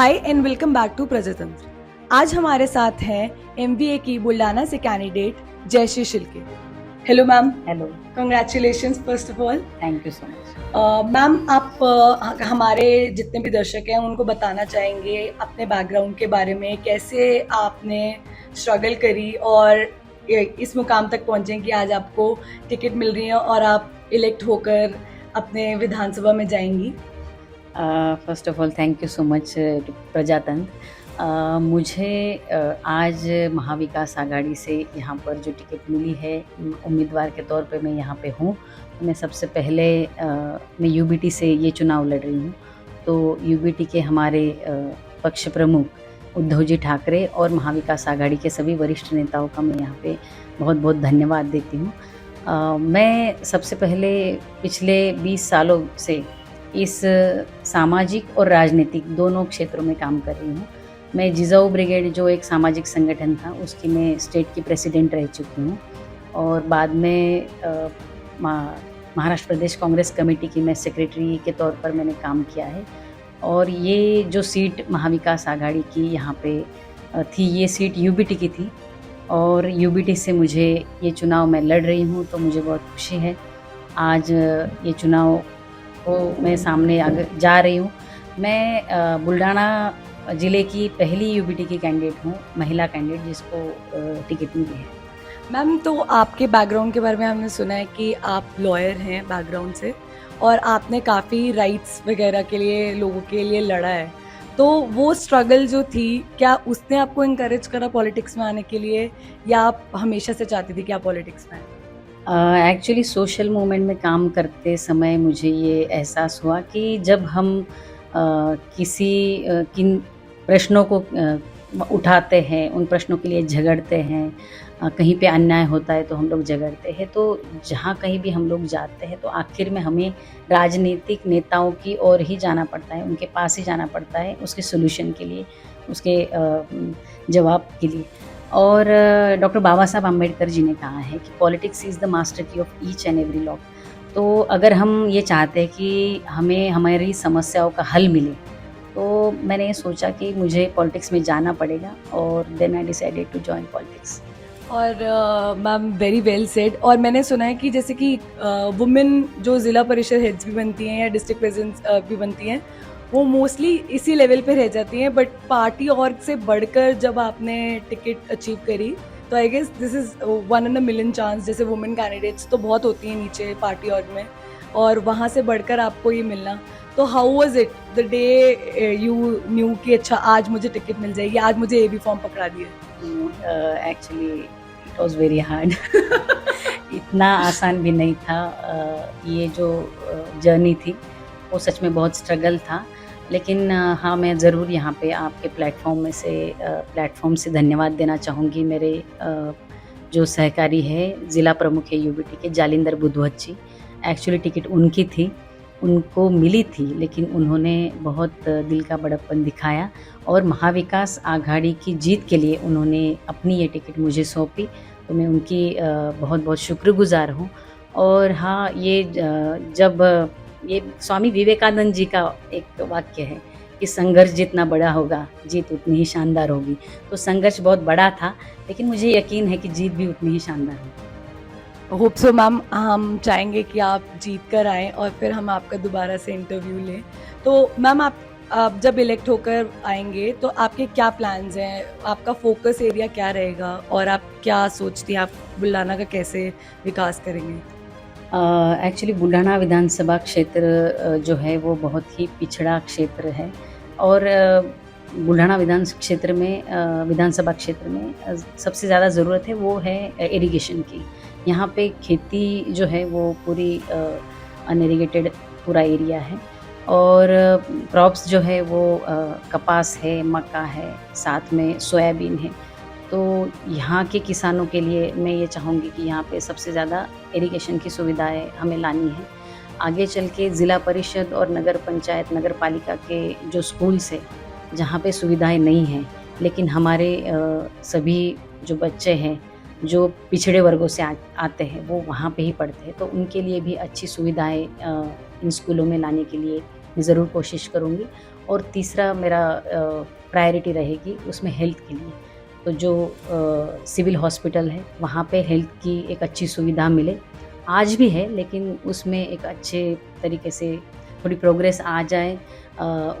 Hi and welcome back to Prajatantra. आज हमारे साथ हैं एमबीए की बुल्डाना से candidate Jayashree Shilke. Hello ma'am. Hello. Congratulations first of all. Thank you so much. Ma'am आप हमारे जितने भी दर्शक हैं उनको बताना चाहेंगे अपने बैकग्राउंड के बारे में, कैसे आपने स्ट्रगल करी और इस मुकाम तक पहुंचे कि आज आपको टिकट मिल रही है और आप इलेक्ट होकर अपने विधानसभा में जाएंगी। First of all thank you so much प्रजातंत्र। मुझे आज महाविकास आघाड़ी से यहाँ पर जो टिकट मिली है, उम्मीदवार के तौर पे मैं यहाँ पे हूँ। तो मैं सबसे पहले मैं यूबीटी से ये चुनाव लड़ रही हूँ। तो यूबीटी के हमारे पक्ष प्रमुख उद्धव जी ठाकरे और महाविकास आघाड़ी के सभी वरिष्ठ नेताओं का मैं यहाँ पे बहुत बहुत धन्यवाद देती हूँ। मैं सबसे पहले पिछले 20 सालों से इस सामाजिक और राजनीतिक दोनों क्षेत्रों में काम कर रही हूँ। मैं जिजाऊ ब्रिगेड जो एक सामाजिक संगठन था उसकी मैं स्टेट की प्रेसिडेंट रह चुकी हूँ और बाद में महाराष्ट्र प्रदेश कांग्रेस कमेटी की मैं सेक्रेटरी के तौर पर मैंने काम किया है। और ये जो सीट महाविकास आघाड़ी की यहाँ पे थी, ये सीट यूबीटी की थी और यूबीटी से मुझे ये चुनाव मैं लड़ रही हूँ, तो मुझे बहुत खुशी है। आज ये चुनाव को मैं सामने आगे जा रही हूँ। मैं बुल्डाना ज़िले की पहली यूबीटी की कैंडिडेट हूँ, महिला कैंडिडेट जिसको टिकट मिली है। मैम, तो आपके बैकग्राउंड के बारे में हमने सुना है कि आप लॉयर हैं बैकग्राउंड से और आपने काफ़ी राइट्स वगैरह के लिए लोगों के लिए लड़ा है। तो वो स्ट्रगल जो थी, क्या उसने आपको इनकरेज करा पॉलिटिक्स में आने के लिए, या आप हमेशा से चाहती थी कि आप पॉलिटिक्स में आए? एक्चुअली सोशल मूवमेंट में काम करते समय मुझे ये एहसास हुआ कि जब हम किन प्रश्नों को उठाते हैं, उन प्रश्नों के लिए झगड़ते हैं, कहीं पे अन्याय होता है तो हम लोग झगड़ते हैं, तो जहाँ कहीं भी हम लोग जाते हैं तो आखिर में हमें राजनीतिक नेताओं की ओर ही जाना पड़ता है, उनके पास ही जाना पड़ता है उसके सॉल्यूशन के लिए, उसके जवाब के लिए। और डॉक्टर बाबा साहब अम्बेडकर जी ने कहा है कि पॉलिटिक्स इज़ द मास्टर की of each and every law. तो अगर हम ये चाहते हैं कि हमें हमारी समस्याओं का हल मिले, तो मैंने ये सोचा कि मुझे पॉलिटिक्स में जाना पड़ेगा और then I decided to join politics. और मैम, वेरी वेल सेड। और मैंने सुना है कि जैसे कि वुमेन जो ज़िला परिषद हेड्स भी बनती हैं या डिस्ट्रिक्ट प्रेसिडेंट भी बनती हैं, वो मोस्टली इसी लेवल पे रह जाती हैं, बट पार्टी ऑर्ग से बढ़कर जब आपने टिकट अचीव करी, तो I guess this is 1 in a million chance. जैसे वुमेन कैंडिडेट्स तो बहुत होती हैं नीचे पार्टी ऑर्ग में, और वहाँ से बढ़कर आपको ये मिलना, तो how was it the day you new कि अच्छा आज मुझे टिकट मिल जाएगी, आज मुझे AB फॉर्म पकड़ा दिया? Actually it was very hard. इतना आसान भी नहीं था। ये जो जर्नी थी वो सच में बहुत स्ट्रगल था, लेकिन हाँ, मैं ज़रूर यहाँ पे आपके प्लेटफॉर्म से धन्यवाद देना चाहूँगी। मेरे जो सहकारी है, ज़िला प्रमुख है यूबीटी के जालिंदर बुधवत जी। एक्चुअली टिकट उनकी थी, उनको मिली थी, लेकिन उन्होंने बहुत दिल का बड़प्पन दिखाया और महाविकास आघाड़ी की जीत के लिए उन्होंने अपनी ये टिकट मुझे सौंपी। तो मैं उनकी बहुत बहुत शुक्रगुज़ार हूँ। और हाँ, जब ये स्वामी विवेकानंद जी का एक वाक्य है कि संघर्ष जितना बड़ा होगा जीत उतनी ही शानदार होगी। तो संघर्ष बहुत बड़ा था, लेकिन मुझे यकीन है कि जीत भी उतनी ही शानदार होगी। Hope so ma'am. हम चाहेंगे कि आप जीत कर आएँ और फिर हम आपका दोबारा से इंटरव्यू लें। तो मैम, आप जब इलेक्ट होकर आएंगे तो आपके क्या प्लान्स हैं, आपका फोकस एरिया क्या रहेगा, और आप क्या सोचती हैं आप बुल्डाना का कैसे विकास करेंगे? एक्चुअली बुल्डाना विधानसभा क्षेत्र जो है वो बहुत ही पिछड़ा क्षेत्र है और बुल्डाना विधानसभा क्षेत्र में सबसे ज़्यादा ज़रूरत है वो है इरिगेशन की। यहाँ पे खेती जो है वो पूरी अनइरिगेटेड पूरा एरिया है और क्रॉप्स जो है वो कपास है, मक्का है, साथ में सोयाबीन है। तो यहाँ के किसानों के लिए मैं ये चाहूँगी कि यहाँ पे सबसे ज़्यादा इरिगेशन की सुविधाएं हमें लानी है। आगे चल के ज़िला परिषद और नगर पंचायत, नगर पालिका के जो स्कूल्स है जहाँ पे सुविधाएं नहीं हैं, लेकिन हमारे सभी जो बच्चे हैं जो पिछड़े वर्गों से आते हैं वो वहाँ पे ही पढ़ते हैं, तो उनके लिए भी अच्छी सुविधाएं इन स्कूलों में लाने के लिए मैं ज़रूर कोशिश करूँगी। और तीसरा मेरा प्रायोरिटी रहेगी उसमें हेल्थ के लिए। तो जो सिविल हॉस्पिटल है वहाँ पे हेल्थ की एक अच्छी सुविधा मिले, आज भी है लेकिन उसमें एक अच्छे तरीके से थोड़ी प्रोग्रेस आ जाए,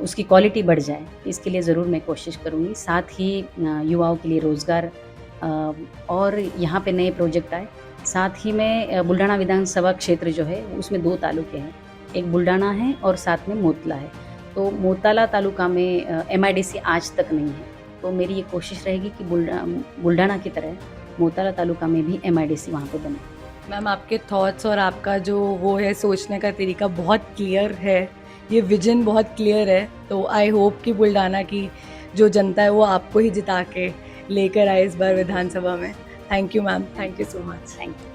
उसकी क्वालिटी बढ़ जाए, इसके लिए ज़रूर मैं कोशिश करूँगी। साथ ही युवाओं के लिए रोज़गार और यहाँ पे नए प्रोजेक्ट आए। साथ ही में बुल्ढाणा विधानसभा क्षेत्र जो है उसमें 2 तालुके हैं, एक बुल्ढाणा है और साथ में मोतला है। तो मोताला तालुका में MIDC आज तक नहीं है, तो मेरी ये कोशिश रहेगी कि बुल्ढाणा की तरह मोताला तालुका में भी MIDC वहाँ पे बने। मैम आपके थॉट्स और आपका जो वो है सोचने का तरीका बहुत क्लियर है, ये विजन बहुत क्लियर है। तो आई होप कि बुल्ढाना की जो जनता है वो आपको ही जिता के लेकर आए इस बार विधानसभा में। Thank you ma'am, thank you so much. Thank you.